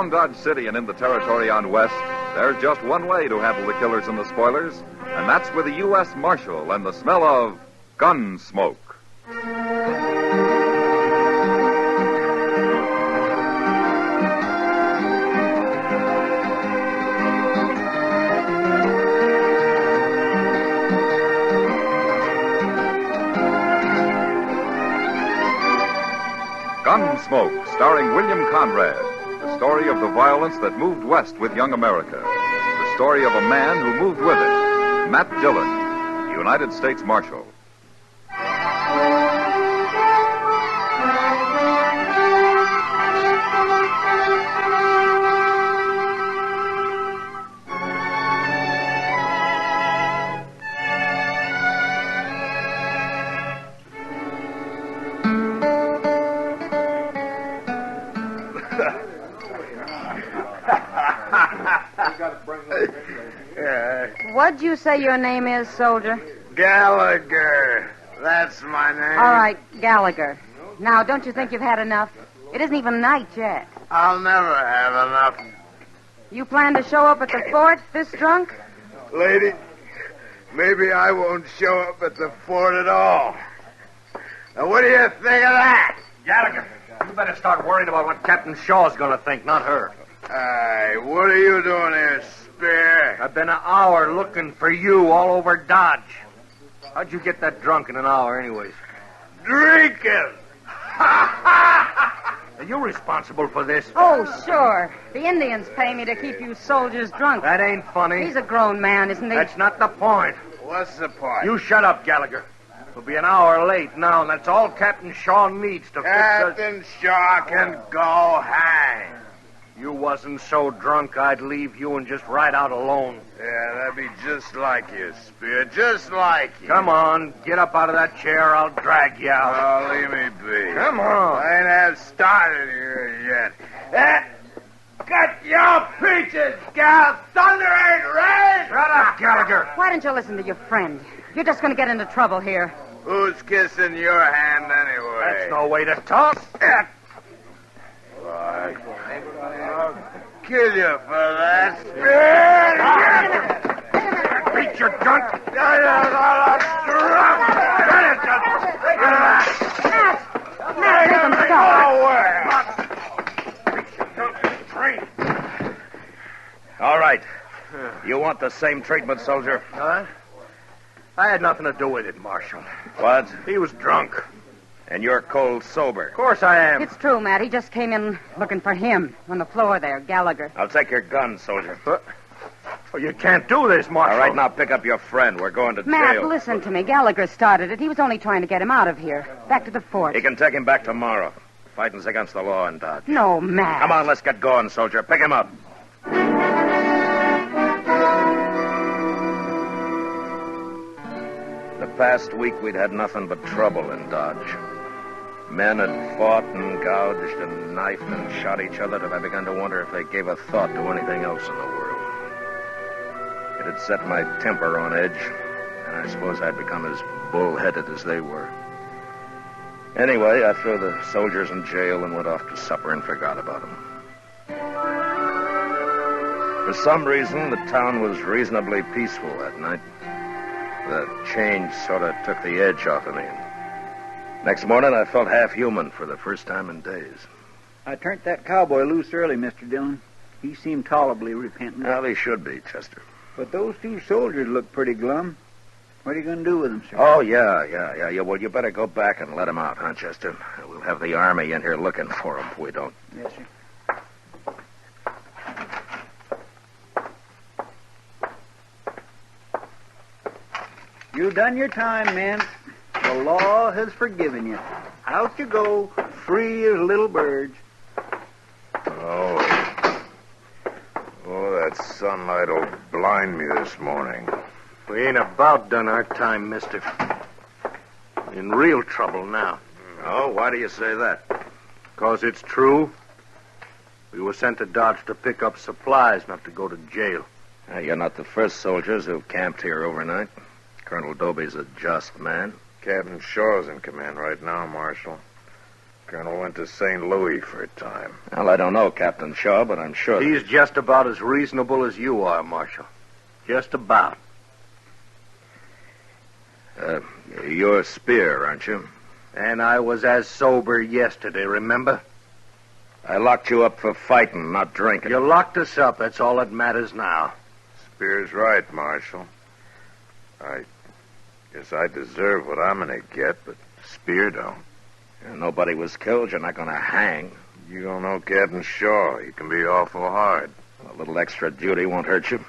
Around Dodge City and in the territory on West, there's just one way to handle the killers and the spoilers, and that's with a U.S. Marshal and the smell of Gunsmoke. Gunsmoke, starring William Conrad. The story of the violence that moved west with young America. The story of a man who moved with it. Matt Dillon, United States Marshal. What'd you say your name is, soldier? Gallagher. That's my name. All right, Gallagher. Now, don't you think you've had enough? It isn't even night yet. I'll never have enough. You plan to show up at the fort this drunk? Lady, maybe I won't show up at the fort at all. Now, what do you think of that? Gallagher, you better start worrying about what Captain Shaw's going to think, not her. Hey, what are you doing here, Spear? I've been an hour looking for you all over Dodge. How'd you get that drunk in an hour, anyways? Drinking! Are you responsible for this? Oh, sure. The Indians pay me to keep you soldiers drunk. That ain't funny. He's a grown man, isn't he? That's not the point. What's the point? You shut up, Gallagher. We'll be an hour late now, and that's all Captain Shaw needs to fix us. Captain Shaw can go hang. You wasn't so drunk I'd leave you and just ride out alone. Yeah, that'd be just like you, Spear. Just like you. Come on, get up out of that chair. I'll drag you out. Oh, leave me be. Come on. I ain't have started here yet. Cut your peaches, gal. Thunder ain't rain. Shut up, Gallagher. Why don't you listen to your friend? You're just going to get into trouble here. Who's kissing your hand anyway? That's no way to talk. Why, I'll kill you for that. Beat your drunk. All right. You want the same treatment, soldier? Huh? I had nothing to do with it, Marshal. What? He was drunk. And you're cold sober. Of course I am. It's true, Matt. He just came in looking for him on the floor there, Gallagher. I'll take your gun, soldier. Oh, you can't do this, Marshal. All right, now pick up your friend. We're going to Matt, jail. listen to me. Gallagher started it. He was only trying to get him out of here. Back to the fort. You can take him back tomorrow. Fighting's against the law in Dodge. No, Matt. Come on, let's get going, soldier. Pick him up. The past week, we'd had nothing but trouble in Dodge. Men had fought and gouged and knifed and shot each other that I began to wonder if they gave a thought to anything else in the world. It had set my temper on edge, and I suppose I'd become as bull-headed as they were. Anyway, I threw the soldiers in jail and went off to supper and forgot about them. For some reason, the town was reasonably peaceful that night. The change sort of took the edge off of me. Next morning, I felt half human for the first time in days. I turned that cowboy loose early, Mr. Dillon. He seemed tolerably repentant. Well, he should be, Chester. But those two soldiers look pretty glum. What are you going to do with them, sir? Oh, yeah. Well, you better go back and let him out, huh, Chester? We'll have the Army in here looking for him if we don't. Yes, sir. You done your time, men. The law has forgiven you. Out you go, free as little birds. Oh, that sunlight will blind me this morning. We ain't about done our time, mister. In real trouble now. Oh, why do you say that? 'Cause it's true. We were sent to Dodge to pick up supplies, not to go to jail. You're not the first soldiers who've camped here overnight. Colonel Doby's a just man. Captain Shaw's in command right now, Marshal. Colonel went to St. Louis for a time. Well, I don't know, Captain Shaw, but I'm sure... He's just about as reasonable as you are, Marshal. Just about. You're Spear, aren't you? And I was as sober yesterday, remember? I locked you up for fighting, not drinking. You locked us up. That's all that matters now. Spear's right, Marshal. I guess I deserve what I'm going to get, but Spear don't. Nobody was killed. You're not going to hang. You don't know Captain Shaw. He can be awful hard. A little extra duty won't hurt you.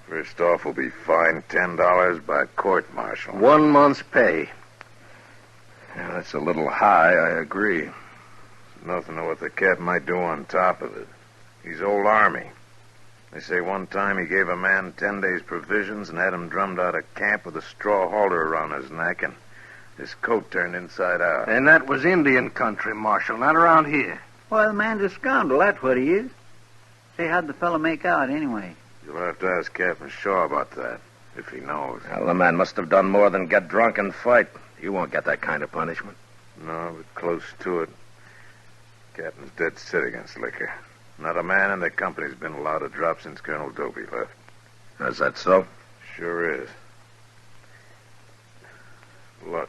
First off, we'll be fined $10 by court-martial. 1 month's pay. Yeah, that's a little high, I agree. There's nothing to what the cat might do on top of it. He's old Army. They say one time he gave a man 10 days' provisions and had him drummed out of camp with a straw halter around his neck and his coat turned inside out. And that was Indian country, Marshal, not around here. Well, the man's a scoundrel, that's what he is. Say, how'd the fellow make out, anyway? You'll have to ask Captain Shaw about that, if he knows. Well, the man must have done more than get drunk and fight. You won't get that kind of punishment. No, but close to it. Captain's dead set against liquor. Not a man in the company's been allowed to drop since Colonel Dopey left. Is that so? Sure is. Look,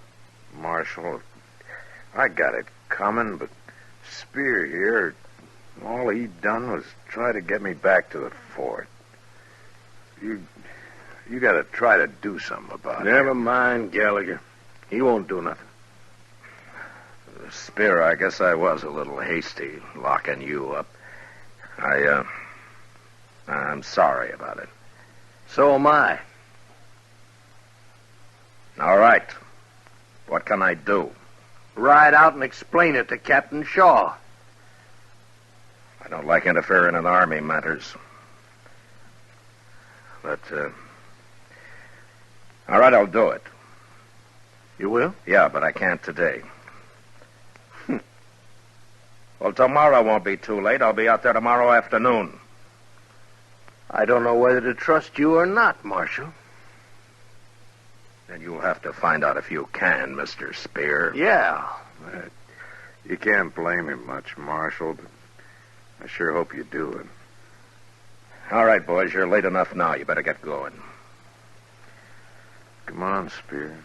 Marshal, I got it coming, but Spear here, all he done was try to get me back to the fort. You got to try to do something about it. Never mind, Gallagher. He won't do nothing. Spear, I guess I was a little hasty locking you up. I'm sorry about it. So am I. All right. What can I do? Ride out and explain it to Captain Shaw. I don't like interfering in Army matters. But, all right, I'll do it. You will? Yeah, but I can't today. Well, tomorrow won't be too late. I'll be out there tomorrow afternoon. I don't know whether to trust you or not, Marshal. Then you'll have to find out if you can, Mr. Spear. Yeah. You can't blame him much, Marshal, but I sure hope you do it. All right, boys, you're late enough now. You better get going. Come on, Spear.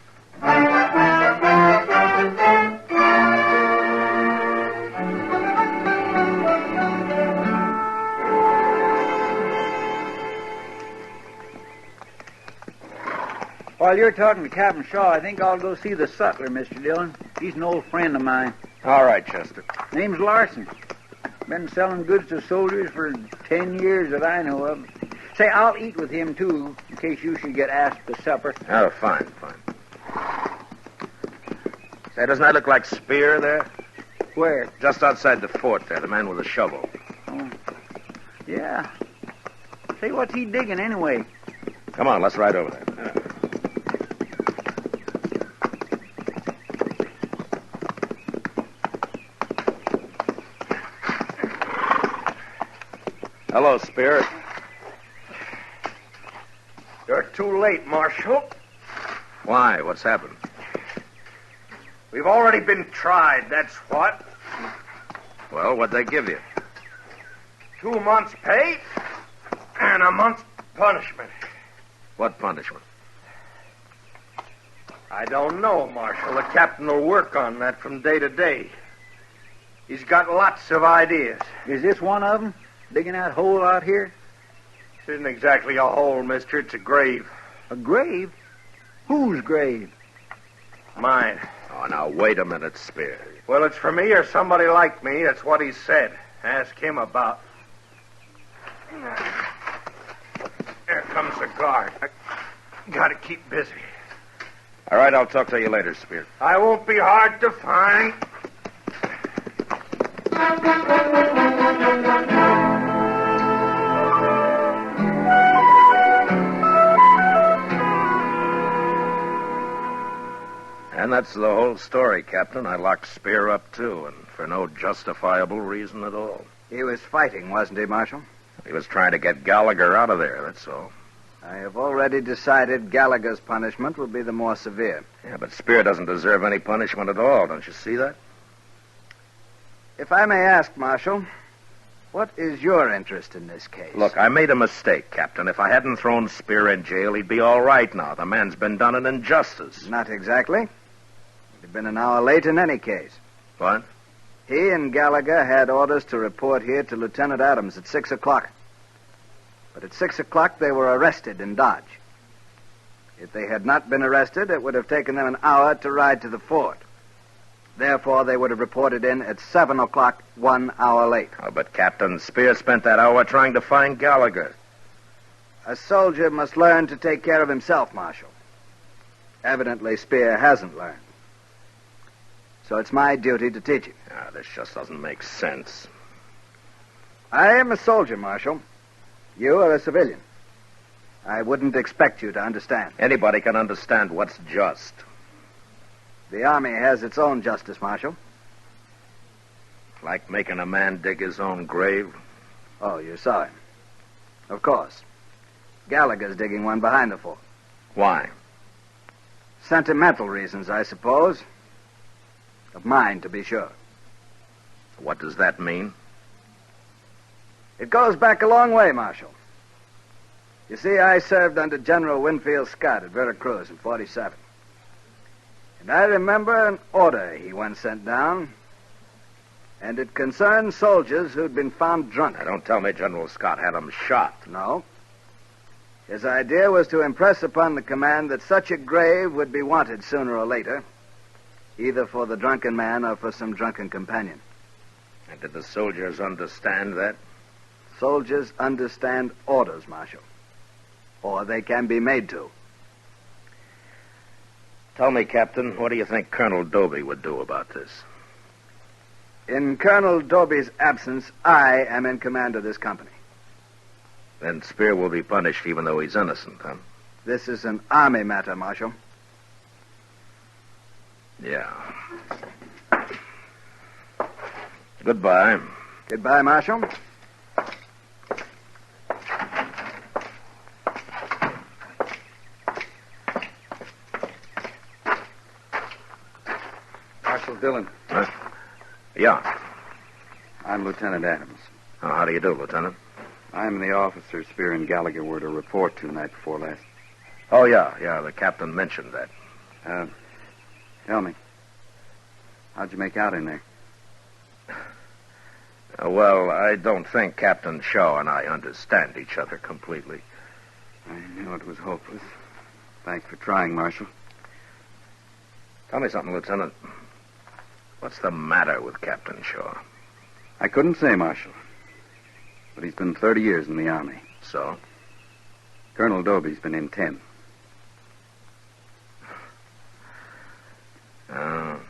While you're talking to Captain Shaw, I think I'll go see the sutler, Mr. Dillon. He's an old friend of mine. All right, Chester. Name's Larson. Been selling goods to soldiers for 10 years that I know of. Say, I'll eat with him, too, in case you should get asked to supper. Oh, fine. Say, doesn't that look like Spear there? Where? Just outside the fort there, the man with the shovel. Oh, yeah. Say, what's he digging anyway? Come on, let's ride over there. Hello, Spear. You're too late, Marshal. Why? What's happened? We've already been tried, that's what. Well, what'd they give you? 2 months' pay and a month's punishment. What punishment? I don't know, Marshal. The captain will work on that from day to day. He's got lots of ideas. Is this one of them? Digging that hole out here? This isn't exactly a hole, mister. It's a grave. A grave? Whose grave? Mine. Oh, now, wait a minute, Spear. Well, it's for me or somebody like me. That's what he said. Ask him about. There comes the guard. I gotta keep busy. All right, I'll talk to you later, Spear. I won't be hard to find. And that's the whole story, Captain. I locked Spear up, too, and for no justifiable reason at all. He was fighting, wasn't he, Marshal? He was trying to get Gallagher out of there, that's all. I have already decided Gallagher's punishment will be the more severe. Yeah, but Spear doesn't deserve any punishment at all. Don't you see that? If I may ask, Marshal, what is your interest in this case? Look, I made a mistake, Captain. If I hadn't thrown Spear in jail, he'd be all right now. The man's been done an injustice. Not exactly. He'd have been an hour late in any case. What? He and Gallagher had orders to report here to Lieutenant Adams at 6 o'clock. But at 6 o'clock, they were arrested in Dodge. If they had not been arrested, it would have taken them an hour to ride to the fort. Therefore, they would have reported in at 7 o'clock, 1 hour late. Oh, but Captain Spear spent that hour trying to find Gallagher. A soldier must learn to take care of himself, Marshal. Evidently, Spear hasn't learned. So it's my duty to teach him. This just doesn't make sense. I am a soldier, Marshal. You are a civilian. I wouldn't expect you to understand. Anybody can understand what's just. The Army has its own justice, Marshal. Like making a man dig his own grave. Oh, you saw him. Of course. Gallagher's digging one behind the fort. Why? Sentimental reasons, I suppose. Of mine, to be sure. What does that mean? It goes back a long way, Marshal. You see, I served under General Winfield Scott at Veracruz in 47. And I remember an order he once sent down, and it concerned soldiers who'd been found drunk. Now, don't tell me General Scott had them shot. No. His idea was to impress upon the command that such a grave would be wanted sooner or later, either for the drunken man or for some drunken companion. And did the soldiers understand that? Soldiers understand orders, Marshal. Or they can be made to. Tell me, Captain, what do you think Colonel Doby would do about this? In Colonel Doby's absence, I am in command of this company. Then Spear will be punished even though he's innocent, huh? This is an Army matter, Marshal. Yeah. Goodbye. Goodbye, Marshal. Marshal Dillon. Huh? Yeah. I'm Lieutenant Adams. Oh, how do you do, Lieutenant? I'm the officer Spear and Gallagher were to report to night before last. Oh, yeah, the captain mentioned that. Tell me, how'd you make out in there? Well, I don't think Captain Shaw and I understand each other completely. I knew it was hopeless. Thanks for trying, Marshal. Tell me something, Lieutenant. What's the matter with Captain Shaw? I couldn't say, Marshal. But he's been 30 years in the Army. So? Colonel Doby's been in 10. Oh,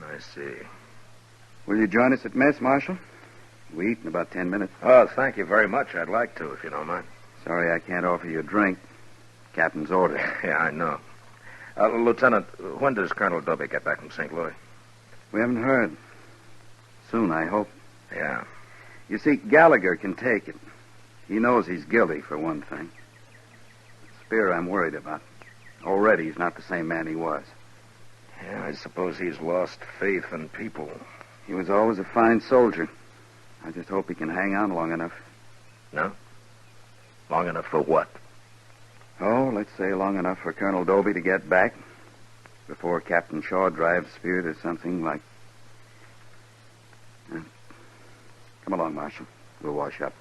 I see. Will you join us at mess, Marshal? We eat in about 10 minutes. Oh, thank you very much. I'd like to, if you don't mind. Sorry I can't offer you a drink. Captain's orders. Yeah, I know. Lieutenant, when does Colonel Doby get back from St. Louis? We haven't heard. Soon, I hope. Yeah. You see, Gallagher can take it. He knows he's guilty, for one thing. Spear, I'm worried about. Already, he's not the same man he was. Yeah, I suppose he's lost faith in people. He was always a fine soldier. I just hope he can hang on long enough. No? Long enough for what? Oh, let's say long enough for Colonel Doby to get back before Captain Shaw drives Spear to something like... Come along, Marshal. We'll wash up.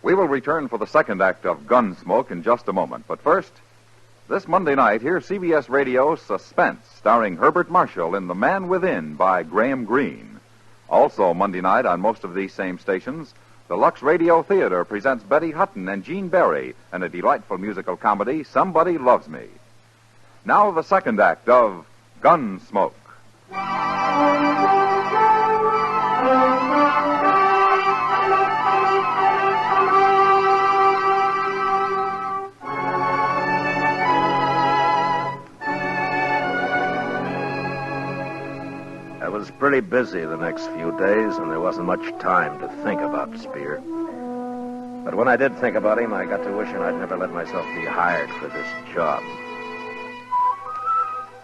We will return for the second act of Gunsmoke in just a moment. But first, this Monday night, hear CBS Radio's Suspense, starring Herbert Marshall in The Man Within by Graham Greene. Also Monday night on most of these same stations, the Lux Radio Theater presents Betty Hutton and Gene Barry in a delightful musical comedy, Somebody Loves Me. Now the second act of Gunsmoke. was pretty busy the next few days, and there wasn't much time to think about Spear. But when I did think about him, I got to wishing I'd never let myself be hired for this job.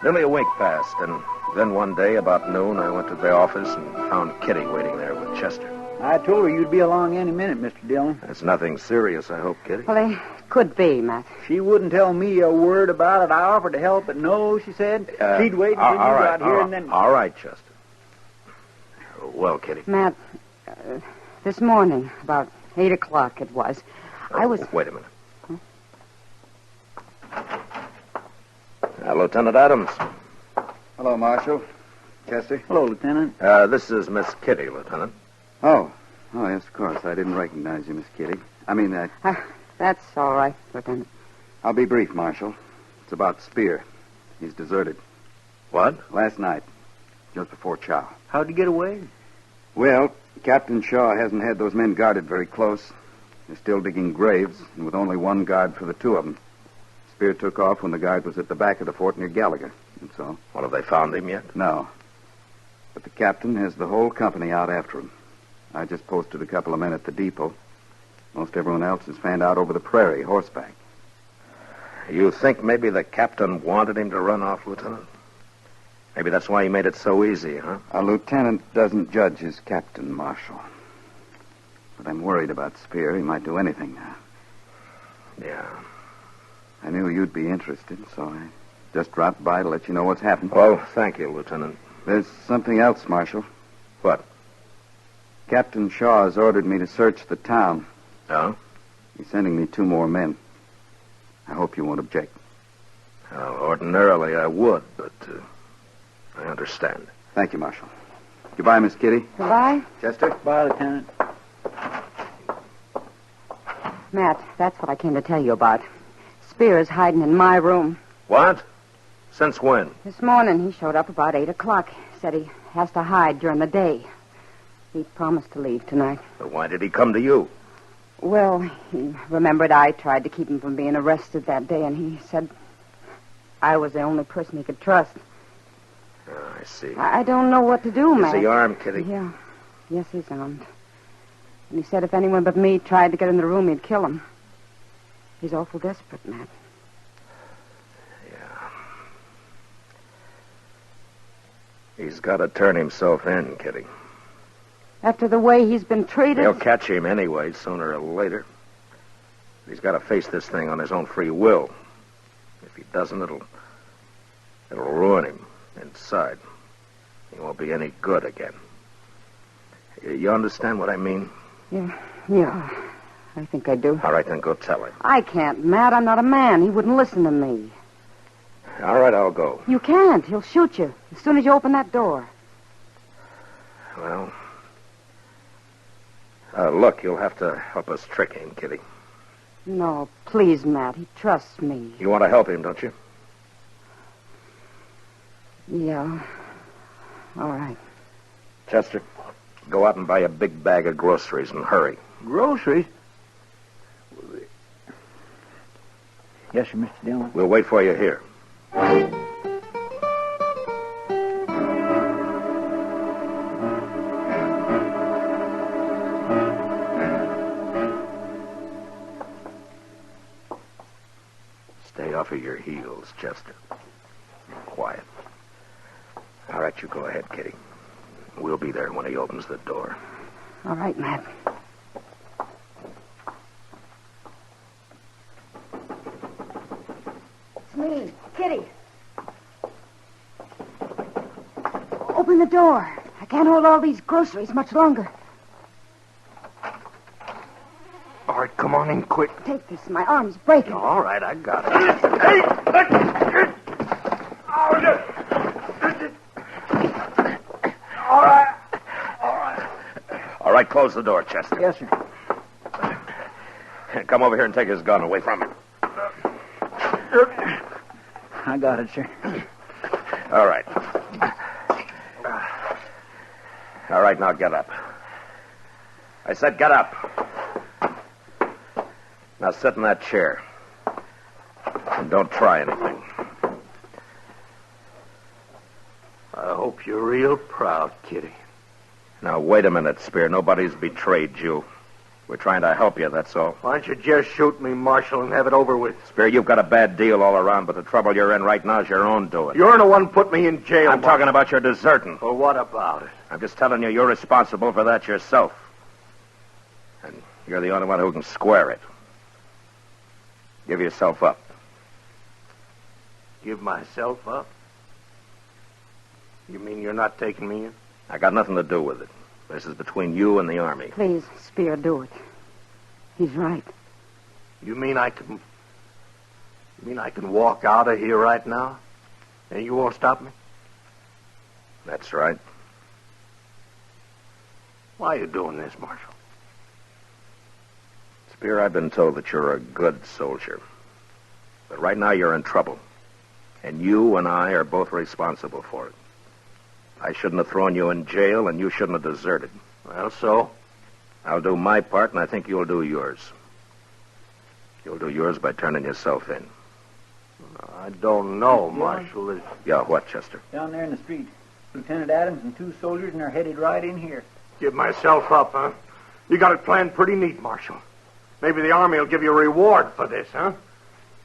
Nearly a week passed, and then one day, about noon, I went to the office and found Kitty waiting there with Chester. I told her you'd be along any minute, Mr. Dillon. It's nothing serious, I hope, Kitty. Well, it could be, Matt. She wouldn't tell me a word about it. I offered to help, but no, she said. She'd wait until you got here and then... All right, Chester. Well, Kitty. Matt, this morning, about 8 o'clock it was, I was... Wait a minute. Lieutenant Adams. Hello, Marshal. Chester? Hello, Lieutenant. This is Miss Kitty, Lieutenant. Oh, yes, of course. I didn't recognize you, Miss Kitty. That's all right, Lieutenant. I'll be brief, Marshal. It's about Spear. He's deserted. What? Last night, just before chow. How'd you get away? Well, Captain Shaw hasn't had those men guarded very close. They're still digging graves, and with only one guard for the two of them. Spear took off when the guard was at the back of the fort near Gallagher, and so. Well, have they found him yet? No. But the captain has the whole company out after him. I just posted a couple of men at the depot. Most everyone else is fanned out over the prairie, horseback. You think maybe the captain wanted him to run off, Lieutenant? Maybe that's why he made it so easy, huh? A lieutenant doesn't judge his captain, Marshal. But I'm worried about Spear. He might do anything now. Yeah. I knew you'd be interested, so I just dropped by to let you know what's happened. Well, thank you, Lieutenant. There's something else, Marshal. What? Captain Shaw has ordered me to search the town. Oh? He's sending me 2 more men. I hope you won't object. Well, ordinarily I would, but I understand. Thank you, Marshal. Goodbye, Miss Kitty. Goodbye. Chester? Bye, Lieutenant. Matt, that's what I came to tell you about. Spear is hiding in my room. What? Since when? This morning he showed up about 8 o'clock. Said he has to hide during the day. He promised to leave tonight. But why did he come to you? Well, he remembered I tried to keep him from being arrested that day, and he said I was the only person he could trust. Oh, I see. I don't know what to do, Matt. Is he armed, Kitty? Yeah. Yes, he's armed. And he said if anyone but me tried to get in the room, he'd kill him. He's awful desperate, Matt. Yeah. He's got to turn himself in, Kitty. After the way he's been treated... They'll catch him anyway, sooner or later. He's got to face this thing on his own free will. If he doesn't, it'll ruin him inside. He won't be any good again. You understand what I mean? Yeah, I think I do. All right, then go tell him. I can't, Matt. I'm not a man. He wouldn't listen to me. All right, I'll go. You can't. He'll shoot you as soon as you open that door. Well... look, you'll have to help us trick him, Kitty. No, please, Matt. He trusts me. You want to help him, don't you? Yeah. All right. Chester, go out and buy a big bag of groceries and hurry. Groceries? Yes, sir, Mr. Dillon. We'll wait for you here. Stay off of your heels, Chester. Quiet. All right, you go ahead, Kitty. We'll be there when he opens the door. All right, Matt. It's me, Kitty. Open the door. I can't hold all these groceries much longer. All right, come on in quick. Take this. My arm's breaking. All right, I got it. All right, close the door, Chester. Yes, sir. Come over here and take his gun away from him. I got it, sir. All right. All right, now get up. I said get up. Now sit in that chair. And don't try anything. hope you're real proud, Kitty. Now, wait a minute, Spear. Nobody's betrayed you. We're trying to help you, that's all. Why don't you just shoot me, Marshal, and have it over with? Spear, you've got a bad deal all around, but the trouble you're in right now is your own doing. You're the one put me in jail. I'm talking about your deserting. Well, what about it? I'm just telling you, you're responsible for that yourself. And you're the only one who can square it. Give yourself up. Give myself up? You mean you're not taking me in? I got nothing to do with it. This is between you and the Army. Please, Spear, do it. He's right. You mean I can walk out of here right now? And you won't stop me? That's right. Why are you doing this, Marshal? Spear, I've been told that you're a good soldier. But right now you're in trouble. And you and I are both responsible for it. I shouldn't have thrown you in jail, and you shouldn't have deserted. Well, so? I'll do my part, and I think you'll do yours. You'll do yours by turning yourself in. I don't know, Marshal. Yeah, what, Chester? Down there in the street. Lieutenant Adams and 2 soldiers, and they're headed right in here. Give myself up, huh? You got it planned pretty neat, Marshal. Maybe the Army will give you a reward for this, huh?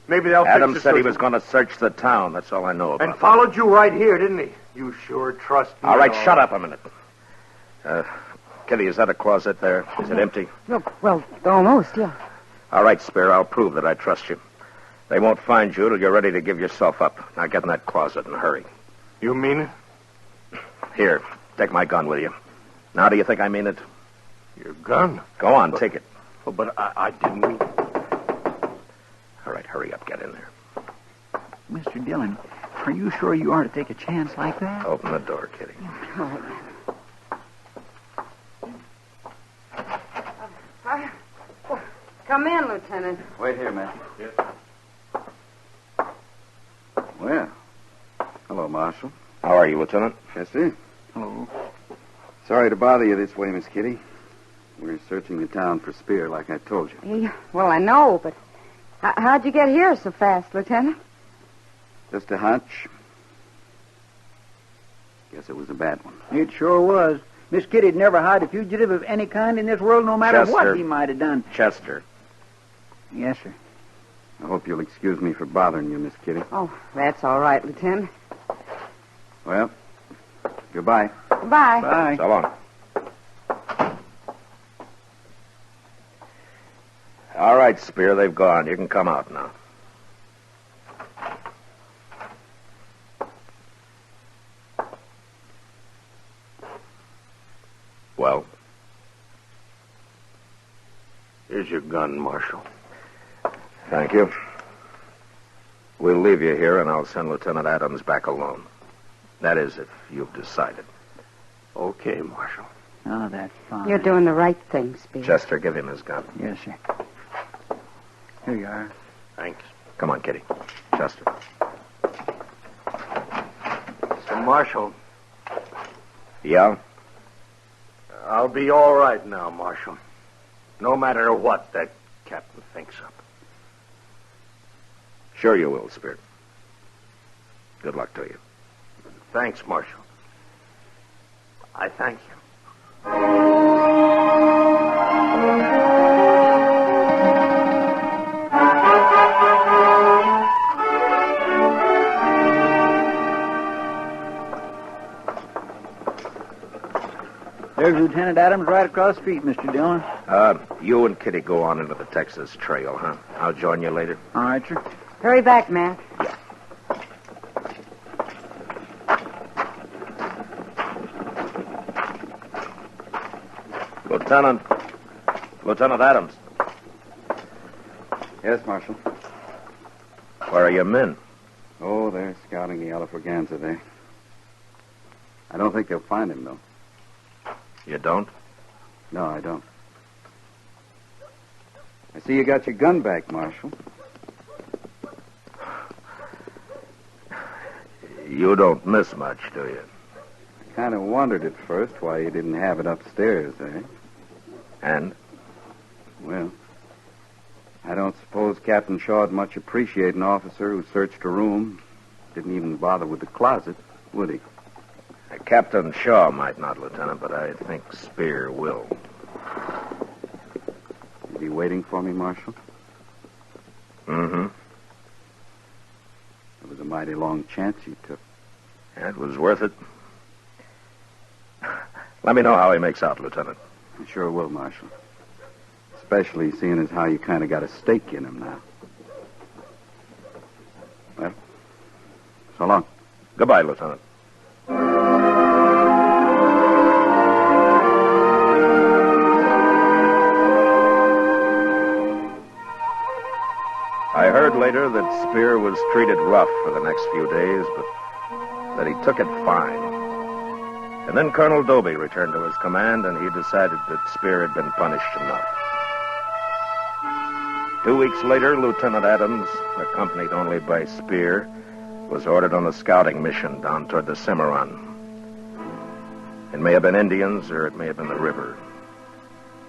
Maybe they'll Adams said he was going to search the town. That's all I know about. And followed you right here, didn't he? You sure trust me. All right, shut up a minute. Kitty, is that a closet there? Is it empty? Look, well, almost, yeah. All right, Spear, I'll prove that I trust you. They won't find you till you're ready to give yourself up. Now get in that closet and hurry. You mean it? Here, take my gun with you. Now do you think I mean it? Your gun? Go on, take it. Oh, but I didn't mean... All right, hurry up, get in there. Mr. Dillon, are you sure you are to take a chance like that? Open the door, Kitty. All right. Come in, Lieutenant. Wait here, man. Yes. Well, hello, Marshal. How are you, Lieutenant? Chester. Hello. Sorry to bother you this way, Miss Kitty. We're searching the town for Spear, like I told you. Yeah, well, I know, but how'd you get here so fast, Lieutenant? Just a hunch. Guess it was a bad one. It sure was. Miss Kitty'd never hide a fugitive of any kind in this world, no matter Chester. what he might have done. Chester. Yes, sir. I hope you'll excuse me for bothering you, Miss Kitty. Oh, that's all right, Lieutenant. Well, goodbye. Goodbye. Bye. So long. All right, Spear, they've gone. You can come out now. Well? Here's your gun, Marshal. Thank you. We'll leave you here, and I'll send Lieutenant Adams back alone. That is, if you've decided. Okay, Marshal. Oh, that's fine. You're doing the right thing, Spear. Chester, give him his gun. Yes, sir. Here you are. Thanks. Come on, Kitty. Chester. So, Marshal, Yeah? I'll be all right now, Marshal. No matter what that captain thinks of. Sure you will, Spear. Good luck to you. Thanks, Marshal. I thank you. There's Lieutenant Adams right across the street, Mr. Dillon. You and Kitty go on into the Texas Trail, huh? I'll join you later. All right, sir. Hurry back, Matt. Lieutenant Adams. Yes, Marshal. Where are your men? Oh, they're scouting the Alafraganza there. I don't think they'll find him, though. You don't? No, I don't. I see you got your gun back, Marshal. You don't miss much, do you? I kind of wondered at first why you didn't have it upstairs, eh? And? Well, I don't suppose Captain Shaw'd much appreciate an officer who searched a room, didn't even bother with the closet, would he? Captain Shaw might not, Lieutenant, but I think Spear will. Is he waiting for me, Marshal? Mm-hmm. It was a mighty long chance you took. Yeah, it was worth it. Let me know how he makes out, Lieutenant. I sure will, Marshal. Especially seeing as how you kind of got a stake in him now. Well, so long. Goodbye, Lieutenant. I heard later that Spear was treated rough for the next few days, but that he took it fine. And then Colonel Doby returned to his command, and he decided that Spear had been punished enough. 2 weeks later, Lieutenant Adams, accompanied only by Spear, was ordered on a scouting mission down toward the Cimarron. It may have been Indians, or it may have been the river,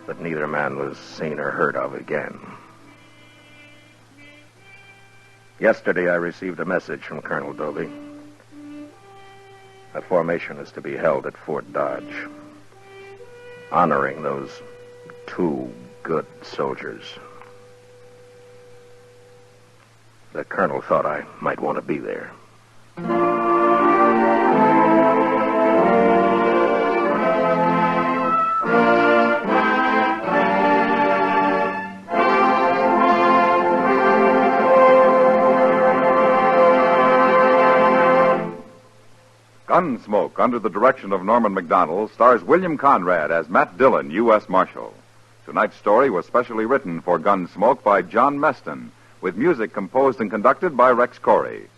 but neither man was seen or heard of again. Yesterday, I received a message from Colonel Doby. A formation is to be held at Fort Dodge, honoring those 2 good soldiers. The colonel thought I might want to be there. Gunsmoke, under the direction of Norman Macdonald, stars William Conrad as Matt Dillon, U.S. Marshal. Tonight's story was specially written for Gunsmoke by John Meston, with music composed and conducted by Rex Corey.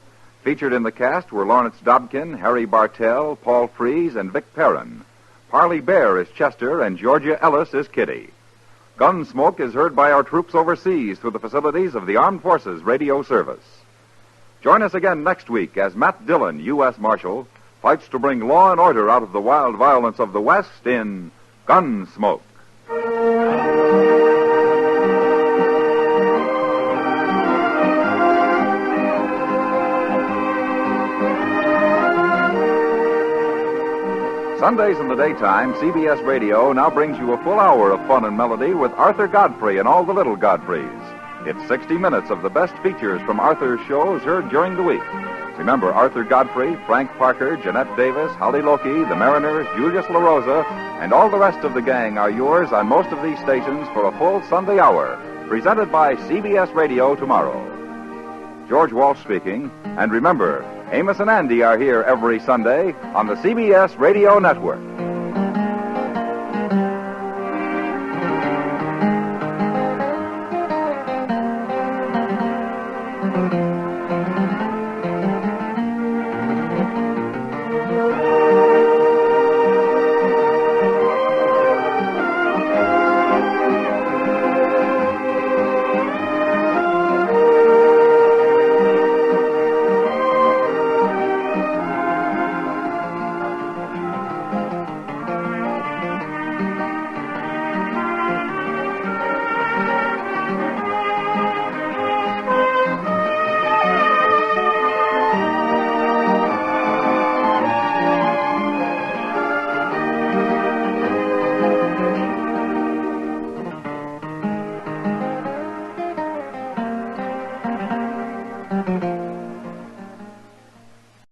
Featured in the cast were Lawrence Dobkin, Harry Bartell, Paul Frees, and Vic Perrin. Parley Bear is Chester, and Georgia Ellis is Kitty. Gunsmoke is heard by our troops overseas through the facilities of the Armed Forces Radio Service. Join us again next week as Matt Dillon, U.S. Marshal, fights to bring law and order out of the wild violence of the West in Gunsmoke. Sundays in the daytime, CBS Radio now brings you a full hour of fun and melody with Arthur Godfrey and all the little Godfreys. It's 60 minutes of the best features from Arthur's shows heard during the week. Remember, Arthur Godfrey, Frank Parker, Jeanette Davis, Holly Loki, the Mariners, Julius LaRosa, and all the rest of the gang are yours on most of these stations for a full Sunday hour, presented by CBS Radio tomorrow. George Walsh speaking, and remember, Amos and Andy are here every Sunday on the CBS Radio Network.